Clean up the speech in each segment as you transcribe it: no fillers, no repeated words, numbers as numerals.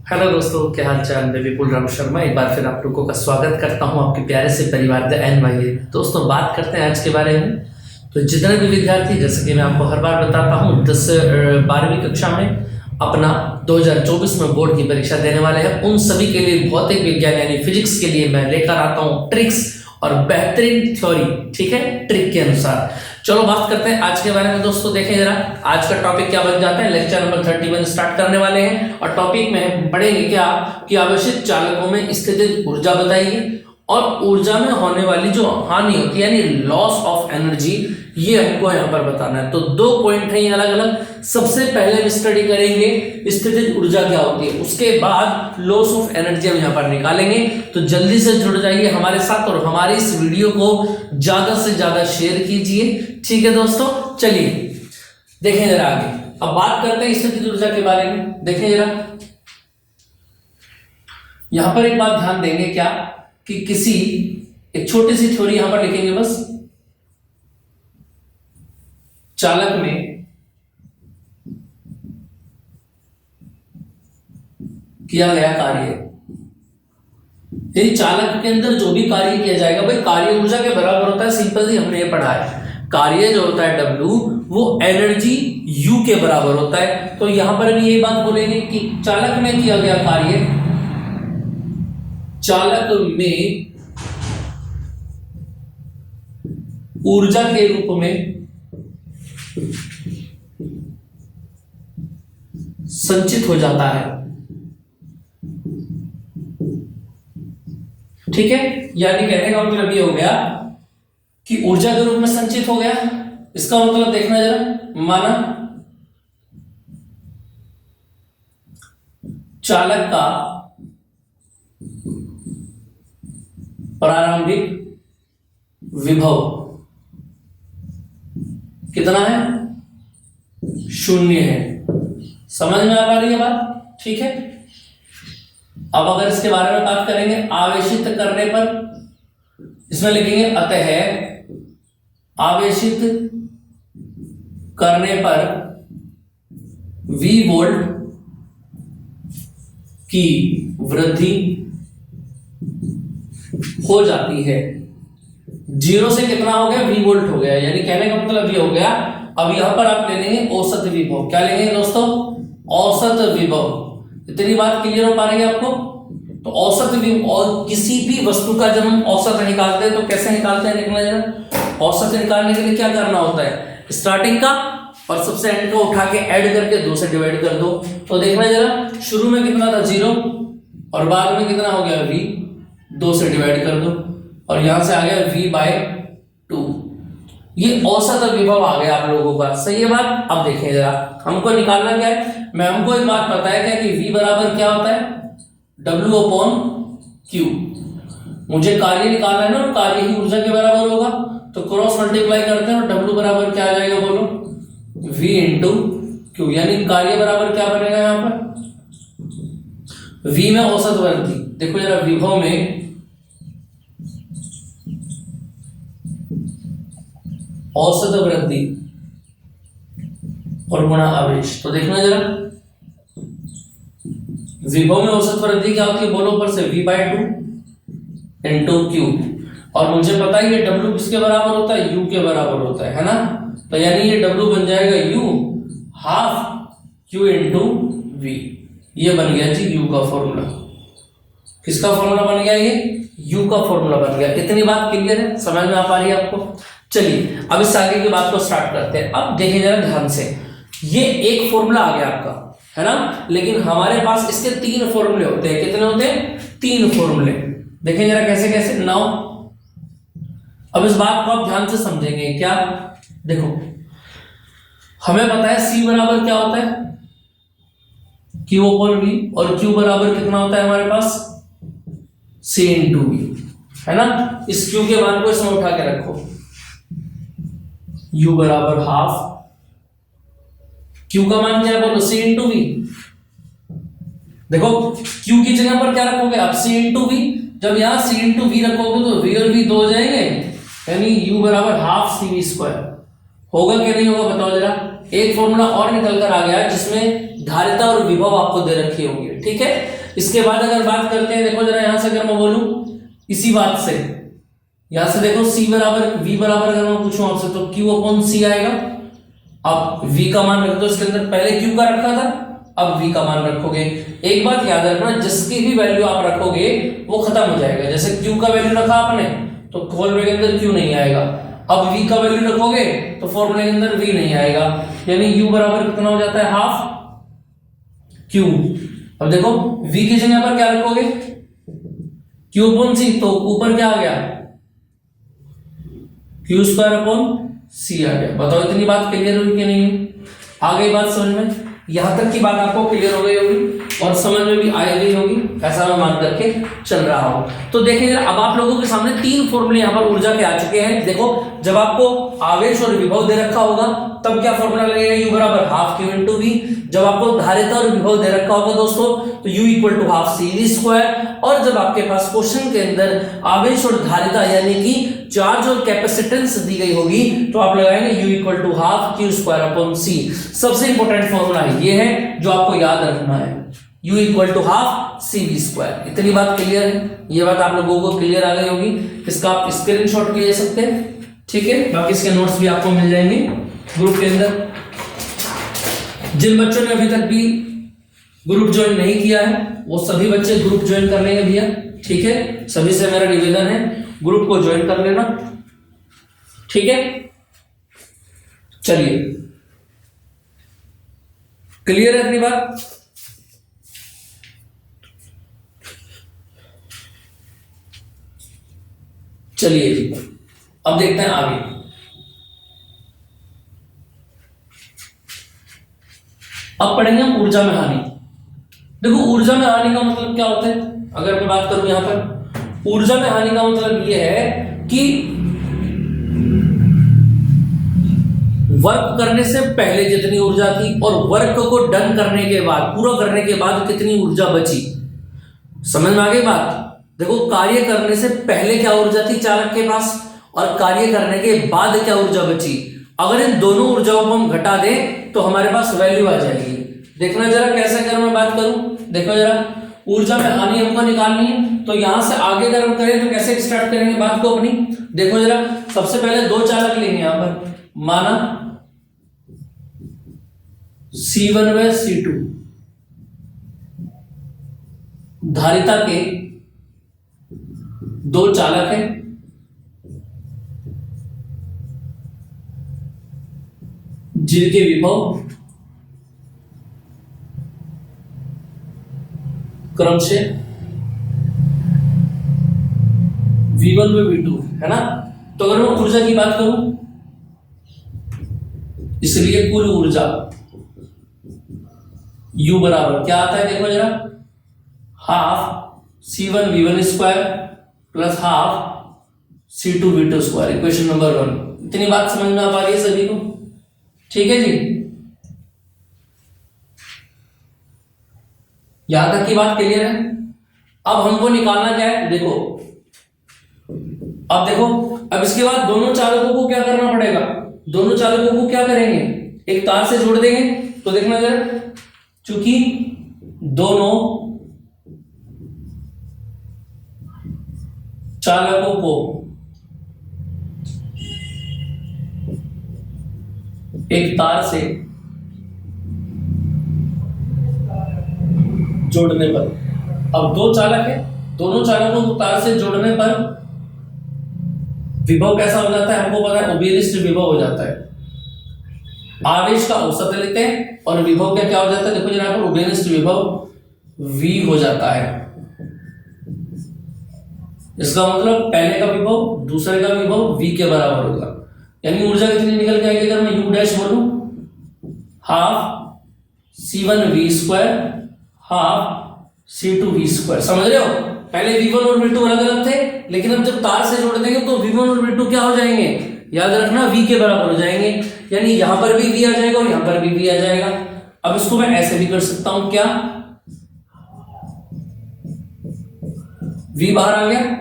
Hello दोस्तों, क्या हाल चाल। मैं विपुल राम शर्मा एक बार फिर आप लोगों का स्वागत करता हूं आपके प्यारे से परिवार द NYA। दोस्तों, बात करते हैं आज के बारे में। तो जितने भी विद्यार्थी, जैसे कि मैं आपको हर बार बताता हूं, 12वीं कक्षा में अपना 2024 में बोर्ड की परीक्षा देने वाले हैं, उन सभी के लिए भौतिक विज्ञान यानी फिजिक्स के लिए मैं लेकर आता हूँ ट्रिक्स और बेहतरीन थ्योरी। ठीक है, ट्रिक के अनुसार। चलो बात करते हैं आज के बारे में। दोस्तों देखें जरा, आज का टॉपिक क्या बन जाता है। लेक्चर नंबर 31 स्टार्ट करने वाले हैं और टॉपिक में पढ़ेंगे क्या कि आवेशित चालकों में स्थितिज ऊर्जा बताइए और ऊर्जा में होने वाली जो हानि होती है यानी लॉस ऑफ एनर्जी, ये हमको यहाँ पर बताना है। तो 2 पॉइंट है अलग अलग। सबसे पहले हम स्टडी करेंगे स्थितिज ऊर्जा क्या होती है, उसके बाद लॉस ऑफ एनर्जी हम यहाँ पर निकालेंगे। तो जल्दी से जुड़ जाइए हमारे साथ और हमारे इस वीडियो को ज्यादा से ज्यादा शेयर कीजिए। ठीक है दोस्तों, चलिए देखें जरा आगे। अब बात करते हैं स्थितिज ऊर्जा के बारे में। देखें जरा, यहां पर एक बात ध्यान देंगे क्या कि किसी एक छोटी सी थ्योरी यहां पर लिखेंगे बस। चालक में किया गया कार्य, यदि चालक के अंदर जो भी कार्य किया जाएगा भाई कार्य ऊर्जा के बराबर होता है। सिंपल सी हमने ये पढ़ा है, कार्य जो होता है W वो एनर्जी U के बराबर होता है। तो यहां पर भी ये बात बोलेंगे कि चालक में किया गया कार्य, चालक में ऊर्जा के रूप में संचित हो जाता है। ठीक है, यानी कहने का मतलब ये हो गया कि ऊर्जा के रूप में संचित हो गया। इसका मतलब देखना जरा, माना चालक का प्रारंभिक विभव कितना है, 0 है। समझ में आ पा रही है बात? ठीक है, अब अगर इसके बारे में बात करेंगे आवेशित करने पर, इसमें लिखेंगे अतः आवेशित करने पर V वोल्ट की वृद्धि हो जाती है। 0 से कितना हो गया, V वोल्ट हो गया। यानी कहने का मतलब ये हो गया। अब यहां पर आप ले लेंगे औसत विभव। क्या लेंगे दोस्तों? औसत विभव। इतनी बात क्लियर हो पा रही है आपको? तो औसत विभव, और किसी भी वस्तु का जब हम औसत निकालते हैं तो कैसे निकालते हैं देखना जरा। औसत निकालने के लिए क्या करना होता है, स्टार्टिंग का और सबसे एंड का उठा के ऐड करके 2 से डिवाइड कर दो। तो देखना जरा, शुरू में कितना था 0 और बाद में कितना हो गया V, 2 से डिवाइड कर दो और यहां से आ गया V/2। ये औसत विभव आ गया आप लोगों का। सही है बात? अब देखें जरा, हमको निकालना क्या है। मैं हमको एक बात पता है क्या कि V बराबर क्या होता है, W/Q। मुझे कार्य निकालना है ना, और कार्य ही ऊर्जा के बराबर होगा। तो क्रॉस मल्टीप्लाई करते हैं और W बराबर क्या आ जाएगा बोलो, V/Q। यानी कार्य बराबर क्या बनेगा यहां पर, V में औसत वृद्धि। देखो जरा, विभव में औसत वृद्धि और गुणा आवेश। तो देखना जरा, विभव में औसत वृद्धि क्या होती है बोलो, ऊपर से V/2 इंटू Q। और मुझे पता है ये W किसके बराबर होता है, U के बराबर होता है ना। तो यानी ये W बन जाएगा U half Q into V। ये बन गया जी U का फॉर्मूला। किसका फॉर्मूला बन गया, ये U का फॉर्मूला बन गया। इतनी बात क्लियर है, समझ में आ पा रही है आपको? चलिए अब इस आगे की बात को स्टार्ट करते हैं। अब देखिए जरा ध्यान से, ये एक फॉर्मूला आ गया आपका, है ना। लेकिन हमारे पास इसके 3 फॉर्मूले होते हैं। कितने होते हैं? 3 फॉर्मूले। देखें जरा कैसे कैसे। नाउ अब इस बात को आप ध्यान से समझेंगे क्या। देखो, हमें पता है C बराबर क्या होता है, Q/V, और Q बराबर कितना होता है हमारे पास, C इंटू V, है ना। इस Q के मान को इसमें उठा के रखो, U बराबर हाफ, Q का मान क्या है बोलो, C इंटू V। देखो Q की जगह पर क्या रखोगे आप, C इंटू V। जब यहां C इंटू V रखोगे तो V और V 2 हो जाएंगे, यानी U बराबर हाफ CV²। होगा कि नहीं होगा बताओ जरा। एक फॉर्मूला और निकल कर आ गया जिसमें धारिता और विभव आपको दे रखी होंगी, ठीक है। इसके बाद अगर बात करते हैं, देखो जरा यहां से अगर मैं बोलूं इसी बात से, यहां से देखो C बराबर V बराबर अगर मैं पूछूं आपसे तो Q अपॉन C आएगा। अब V का मान रख दो, इसके अंदर पहले Q का रखा था, अब V का मान रखोगे। एक बात याद रखना, जिसकी भी वैल्यू आप रखोगे वो खत्म हो जाएगा। जैसे Q का वैल्यू रखा आपने तो फॉर्मूले के अंदर Q नहीं आएगा, अब V का वैल्यू रखोगे तो फॉर्मूले के अंदर V नहीं आएगा, यानी U बराबर कितना हो जाता है, हाफ Q। अब देखो V की जगह पर क्या रखोगे, Q अपॉन C, तो ऊपर क्या आ गया, Q स्क्वायर अपॉन C आ गया। बताओ इतनी बात क्लियर हुई कि नहीं? आ गई बात समझ में? यहां तक की बात आपको क्लियर हो गई होगी और समझ में भी आ गई होगी, ऐसा मैं मान करके चल रहा हूं। तो देखिए जरा, अब आप लोगों के सामने 3 फॉर्मूले यहां पर ऊर्जा के आ चुके हैं। देखो जब आपको आवेश और विभव दे रखा होगा तब क्या फॉर्मूला लगेगा, U बराबर हाफ Q इंटू V। जब आपको धारिता और विभव दे रखा होगा दोस्तों तो U equal to half CV square. और जब आपके पास क्वेश्चन के अंदर आवेश और धारिता यानी कि चार्ज और कैपेसिटेंस दी गई होगी तो आप लगाएंगे U equal to half Q square upon C। सबसे इंपॉर्टेंट फॉर्मूला है, ये है जो आपको याद रखना है, U equal to half CV square. इतनी बात क्लियर है? ये बात आप लोगों को क्लियर आ गई होगी। इसका आप स्क्रीनशॉट भी ले सकते हैं, ठीक है। बाकी इसके नोट्स भी आपको मिल जाएंगे ग्रुप के अंदर। जिन बच्चों ने अभी तक भी ग्रुप ज्वाइन नहीं किया है वो सभी बच्चे ग्रुप ज्वाइन कर लेंगे भैया, ठीक है। सभी से मेरा निवेदन है ग्रुप को ज्वाइन कर लेना, ठीक है। चलिए क्लियर है अपनी बात? चलिए जी अब देखते हैं आगे। अब पढ़ेंगे हम ऊर्जा में हानि। देखो ऊर्जा में हानि का मतलब क्या होता है, अगर मैं बात करूं यहां पर ऊर्जा में हानि का मतलब यह है कि वर्क करने से पहले जितनी ऊर्जा थी और वर्क को डन करने के बाद, पूरा करने के बाद कितनी ऊर्जा बची। समझ में आ गई बात? देखो कार्य करने से पहले क्या ऊर्जा थी चालक के पास और कार्य करने के बाद क्या ऊर्जा बची। अगर इन दोनों ऊर्जाओं को हम घटा दें तो हमारे पास वैल्यू आ जाएगी। देखना जरा कैसे अगर मैं बात करूं, देखो जरा ऊर्जा में हानि हमको निकालनी है तो यहां से आगे अगर हम करें तो कैसे स्टार्ट करेंगे बात को अपनी। देखो जरा सबसे पहले 2 चालक लेंगे यहां पर, माना C1 व C2, धारिता के 2 चालक हैं, जिनके विभव क्रमशः V1 व V2 है ना। तो अगर मैं ऊर्जा की बात करूं, इसलिए कुल ऊर्जा U बराबर क्या आता है, देखो जरा half C1 V1 square plus half C2 V2 square, equation number 1। इतनी बात समझ में आ पा रही है सभी को? ठीक है जी, यहां तक की बात क्लियर है। अब हमको निकालना क्या है, देखो अब देखो, अब इसके बाद दोनों चालकों को क्या करना पड़ेगा, दोनों चालकों को क्या करेंगे, एक तार से जोड़ देंगे। तो देखना जरा, चूंकि दोनों चालकों को एक तार से जोड़ने पर, अब 2 चालक है, दोनों चालकों को तार से जोड़ने पर विभव कैसा हो जाता है हमको पता है, उभयनिष्ठ विभव हो जाता है। आवेश का औसत लेते हैं और विभव का क्या हो जाता है, देखो जरा पर उभयनिष्ठ विभव V हो जाता है। इसका मतलब पहले का विभव दूसरे का विभव V के बराबर होगा। यानी ऊर्जा कितनी निकल के आएगी, अगर मैं U डैश बोलूं half C1 V square half C2 V square. समझ रहे हो, पहले V1 और V2 अलग अलग थे, लेकिन अब जब तार से जोड़ देंगे तो V1 और V2 क्या हो जाएंगे, याद रखना V के बराबर हो जाएंगे। यानी यहां पर भी V आ जाएगा और यहां पर भी V आ जाएगा। अब इसको मैं ऐसे भी कर सकता हूं, क्या V बाहर आ गया,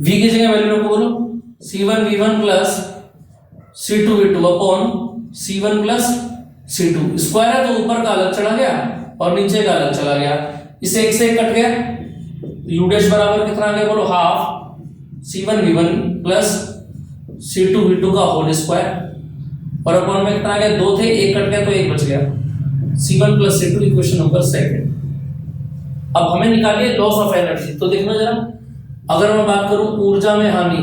V की जगह वैल्यू को बोलो C1 V1 plus C2 V2 upon C1 plus C2 square है तो ऊपर का अलग चला गया और नीचे का अलग चला गया, इसे एक से एक कट गया, u डैश बराबर कितना आ गया बोलो, half C1 V1 plus C2 V2 का होल स्क्वायर और अपॉन में कितना आ गया, 2 थे, एक कट गया तो एक बच गया, C1 plus C2 equation number second. अब हमें निकालिए लॉस ऑफ एनर्जी। तो देखना जरा, अगर मैं बात करूं ऊर्जा में हानि,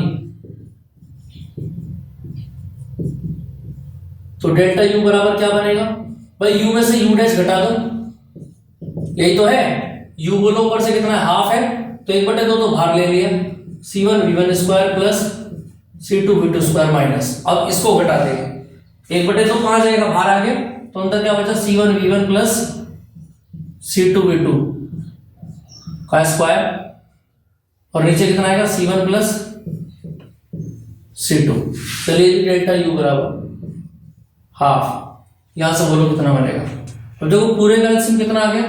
तो डेल्टा U बराबर क्या बनेगा भाई, U में से U डैश घटा दो, यही तो है, U बोलो ऊपर से कितना है, हाफ है, तो 1/2 तो बाहर ले लिया, C1 V1 square plus C2 V2 square minus, अब इसको घटा देंगे, 1/2 कहां जाएगा, बाहर आ गया, तो अंदर क्या बचा, C1 V1 plus C2 V2 का स्क्वायर और नीचे कितना आएगा, C1 प्लस C2। चलिए डेल्टा U बराबर हाफ, यहां से बोलो कितना बनेगा, तो देखो पूरे का एलसीएम कितना आ गया,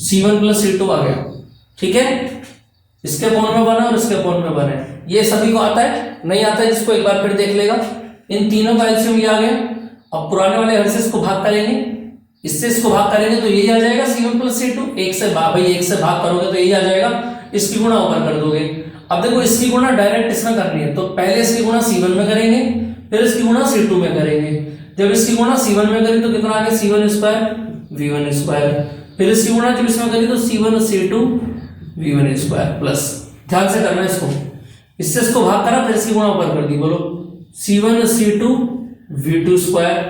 C1 प्लस C2 आ गया, ठीक है, इसके अपॉन में बना और इसके अपॉन में बने, ये सभी को आता है, नहीं आता है जिसको एक बार फिर देख लेगा। इन तीनों का एलसीएम ये आ गया, अब पुराने वाले हर से इसको भाग करेंगे, इससे इसको भाग करेंगे तो यही आ जाएगा C1 प्लस C2, एक से भाग करोगे तो यही आ जाएगा, इसकी गुणा ऊपर कर दोगे। अब देखो इसकी गुणा डायरेक्ट इसमें करनी है, तो पहले इसकी गुणा C1 में करेंगे, फिर इसकी गुणा C2 में करेंगे, जब इसकी गुणा C1 में करी तो कितना आ गया, C1 स्क्वायर V1 स्क्वायर, फिर इसकी गुणा जब इसमें करी तो C1 C2 V1 square plus, ध्यान से करना इसको, इससे इसको भाग करा फिर इसकी गुणा ऊपर कर दी, बोलो C1 C2 V2 square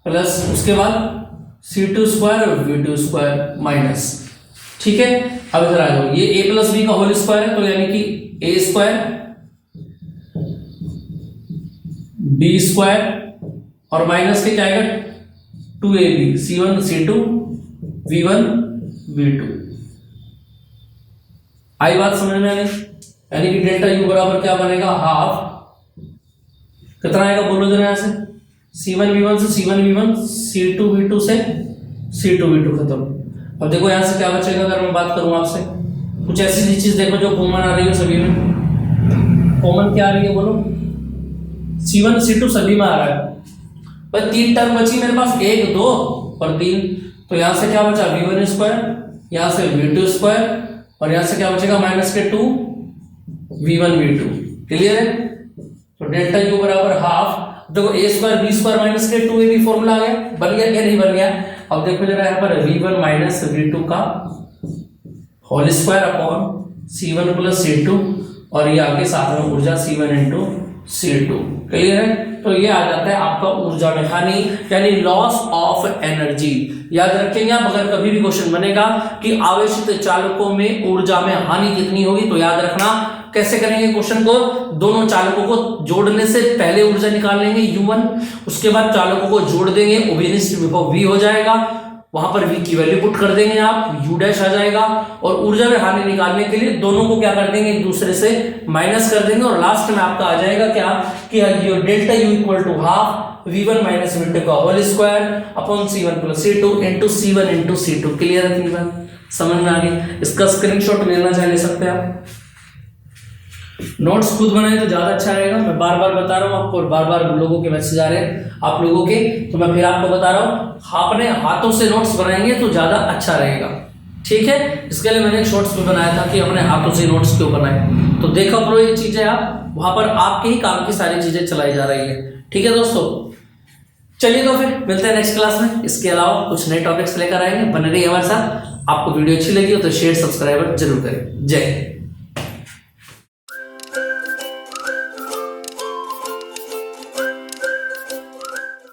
plus उसके बाद C2 स्क्वायर और V2 स्क्वायर माइनस, ठीक है। अब इधर आ जाओ, ये a प्लस बी का होल स्क्वायर है, तो यानी कि a स्क्वायर b स्क्वायर और माइनस के क्या आएगा, 2ab C1 C2 V1 V2। आई बात समझ में आ गई, यानी कि डेल्टा U बराबर क्या बनेगा, हाफ, कितना आएगा बोलो जरा यहाँ से, C1 V1 से C1 V1, C2 V2 से C2 V2 खत्म। अब देखो यहाँ से क्या बचेगा, अगर मैं बात करूं आपसे, कुछ ऐसी चीज देखो जो कॉमन आ रही है सभी में, कॉमन क्या आ रही है बोलो, C1 C2 सभी में आ रहा है, पर 3 टर्म बची मेरे पास, 1 2 और 3, तो यहाँ से क्या बचा, V1 स्क्वायर, यहाँ से V2 स्क्वायर और यहाँ से क्या बचेगा, माइनस के 2 V1 V2, क्लियर है। तो डेल्टा U बराबर हाफ, देखो a square b square minus के 2ab फॉर्मूला आ गया, बन गया क्या, नहीं बन गया। अब देखो जरा यहाँ पर V1 माइनस V2 का whole square upon C1 plus C2 और ये आगे साथ में ऊर्जा C1 इंटू C2, क्लियर है। तो ये आ जाता है आपका ऊर्जा में हानि, यानी लॉस ऑफ एनर्जी। याद रखेंगे आप, अगर कभी भी क्वेश्चन बनेगा कि आवेशित चालकों में ऊर्जा में हानि कितनी होगी, तो याद रखना कैसे करेंगे क्वेश्चन को, दोनों चालकों को जोड़ने से पहले ऊर्जा निकाल लेंगे U1, उसके बाद चालकों को जोड़ देंगे, उभयनिष्ठ विभव V हो जाएगा, वहां पर V की वैल्यू पुट कर देंगे आप, U डैश आ जाएगा, और ऊर्जा में हानि निकालने के लिए दोनों को क्या कर देंगे, एक दूसरे से माइनस कर देंगे, और लास्ट में आपका आ जाएगा क्या कि delta U equal to half V1 minus V2 का whole square upon C1 plus C2 into C1 into C2, clear है, बात समझ में आ गई। इसका स्क्रीनशॉट लेना चाहे ले सकते हैं आप, नोट्स खुद बनाए तो ज्यादा अच्छा रहेगा। मैं बार बार बता रहा हूँ आपको, और बार बार लोगों के मैसेज आ रहे हैं आप लोगों के, तो मैं फिर आपको बता रहा हूँ, आपने हाथों से नोट्स बनाएंगे तो ज्यादा अच्छा रहेगा, ठीक है। इसके लिए मैंने एक शॉर्ट्स भी बनाया था कि अपने हाथों से नोट्स क्यों बनाए, तो देखो प्रो ये चीजें आप वहां पर आपके ही काम की सारी चीजें चलाई जा रही है, ठीक है दोस्तों। चलिए तो फिर मिलते हैं नेक्स्ट क्लास में, इसके अलावा कुछ नए टॉपिक्स लेकर आएंगे, बने रहिए हमारे साथ। आपको वीडियो अच्छी लगी हो तो शेयर सब्सक्राइब जरूर करें। जय हिंद।